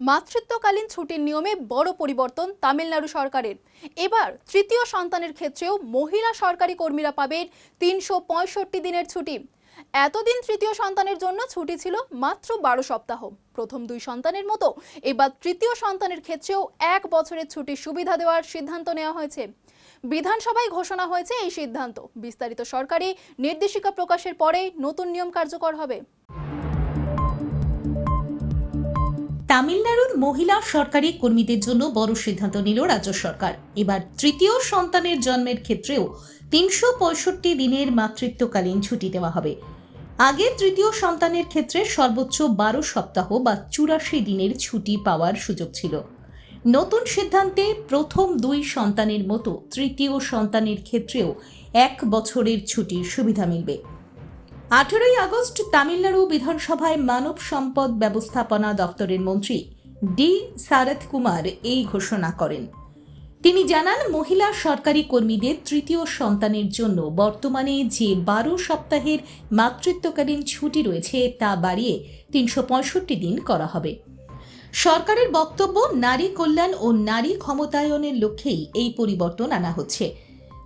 মাতৃত্বকালীন ছুটির নিয়মে বড় পরিবর্তন তামিলনাড়ু সরকারের। এবার তৃতীয় সন্তানের ক্ষেত্রেও মহিলা সরকারি কর্মীরা পাবেন ৩৬৫ দিনের ছুটি। এতদিন তৃতীয় সন্তানের জন্য ছুটি ছিল মাত্র ১২ সপ্তাহ। প্রথম ২ সন্তানের মতো এবার তৃতীয় সন্তানের ক্ষেত্রেও ১ বছরের ছুটির সুবিধা দেওয়ার সিদ্ধান্ত নেওয়া হয়েছে। বিধানসভায় ঘোষণা হয়েছে এই সিদ্ধান্ত। বিস্তারিত সরকারি নির্দেশিকা প্রকাশের পরে নতুন নিয়ম কার্যকর হবে। তামিলনাড়ুর মহিলা সরকারি কর্মীদের জন্য বড় সিদ্ধান্ত নিল রাজ্য সরকার। এবার তৃতীয় সন্তানের জন্মের ক্ষেত্রেও ৩৬৫ দিনের মাতৃত্বকালীন ছুটি দেওয়া হবে। আগে তৃতীয় সন্তানের ক্ষেত্রে সর্বোচ্চ ১২ সপ্তাহ বা ৮৪ দিনের ছুটি পাওয়ার সুযোগ ছিল। নতুন সিদ্ধান্তে প্রথম ২ সন্তানের মতো তৃতীয় সন্তানের ক্ষেত্রেও ১ বছরের ছুটির সুবিধা মিলবে। ১৮ই আগস্ট তামিলনাড়ু বিধানসভায় মানব সম্পদ ব্যবস্থাপনা দপ্তরের মন্ত্রী ডি সারথ কুমার এই ঘোষণা করেন। তিনি জানান, মহিলা সরকারি কর্মীদের তৃতীয় সন্তানের জন্য বর্তমানে যে ১২ সপ্তাহের মাতৃত্বকালীন ছুটি রয়েছে তা বাড়িয়ে ৩৬৫ দিন করা হবে। সরকারের বক্তব্য, নারী কল্যাণ ও নারী ক্ষমতায়নের লক্ষ্যেই এই পরিবর্তন আনা হচ্ছে।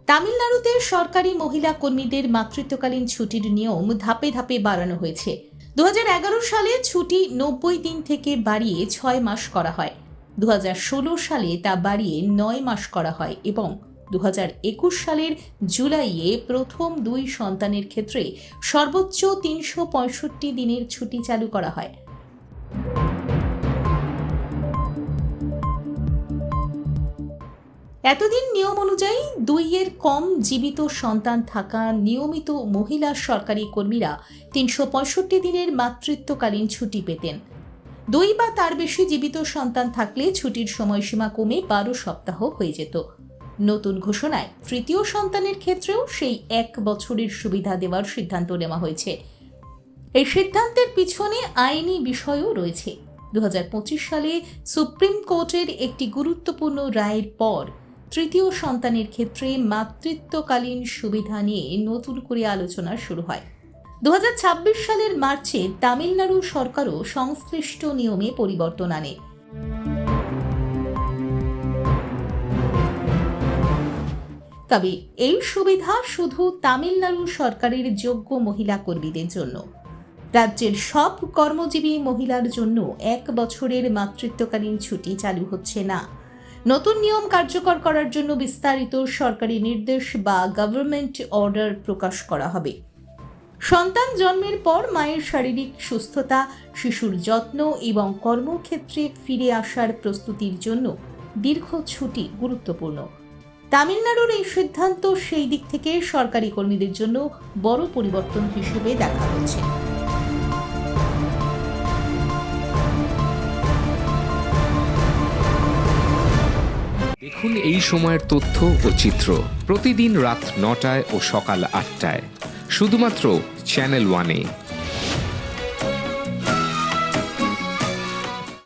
তামিলনাড়ুতে সরকারি মহিলা কর্মীদের মাতৃত্বকালীন ছুটির নিয়ম ধাপে ধাপে বাড়ানো হয়েছে। ২০১১ সালে ছুটি ৯০ দিন থেকে বাড়িয়ে ৬ মাস করা হয়। ২০১৬ সালে তা বাড়িয়ে ৯ মাস করা হয় এবং ২০২১ সালের জুলাইয়ে প্রথম ২ সন্তানের ক্ষেত্রে সর্বোচ্চ ৩৬৫ দিনের ছুটি চালু করা হয়। এতদিন নিয়ম অনুযায়ী ২-এর কম জীবিত সন্তান থাকা নিয়মিত মহিলা সরকারি কর্মীরা ৩৬৫ দিনের মাতৃত্বকালীন ছুটি পেতেন। ২ বা তার বেশি জীবিত সন্তান থাকলে ছুটির সময়সীমা কমে ১২ সপ্তাহ হয়ে যেত। নতুন ঘোষণায় তৃতীয় সন্তানের ক্ষেত্রেও সেই ১ বছরের সুবিধা দেওয়ার সিদ্ধান্ত নেওয়া হয়েছে। এই সিদ্ধান্তের পিছনে আইনি বিষয়ও রয়েছে। ২০২৫ সালে সুপ্রিম কোর্টের একটি গুরুত্বপূর্ণ রায়ের পর তৃতীয় সন্তানের ক্ষেত্রে মাতৃত্বকালীন সুবিধা নিয়ে নতুন করে আলোচনা শুরু হয়। ২০২৬ সালের মার্চে তামিলনাড়ু সরকারও সংশ্লিষ্ট নিয়মে পরিবর্তন আনে। তবে এই সুবিধা শুধু তামিলনাড়ু সরকারের যোগ্য মহিলা কর্মীদের জন্য। রাজ্যের সব কর্মজীবী মহিলার জন্য ১ বছরের মাতৃত্বকালীন ছুটি চালু হচ্ছে না। নতুন নিয়ম কার্যকর করার জন্য বিস্তারিত সরকারি নির্দেশ বা গভর্নমেন্ট অর্ডার প্রকাশ করা হবে। সন্তান জন্মের পর মায়ের শারীরিক সুস্থতা, শিশুর যত্ন এবং কর্মক্ষেত্রে ফিরে আসার প্রস্তুতির জন্য দীর্ঘ ছুটি গুরুত্বপূর্ণ। তামিলনাড়ুর এই সিদ্ধান্ত সেই দিক থেকে সরকারি কর্মীদের জন্য বড় পরিবর্তন হিসেবে দেখা হচ্ছে। দেখুন এই সময়ের তথ্য ও চিত্র প্রতিদিন রাত ৯টায় ও সকাল ৮টায় শুধুমাত্র চ্যানেল ওয়ানে।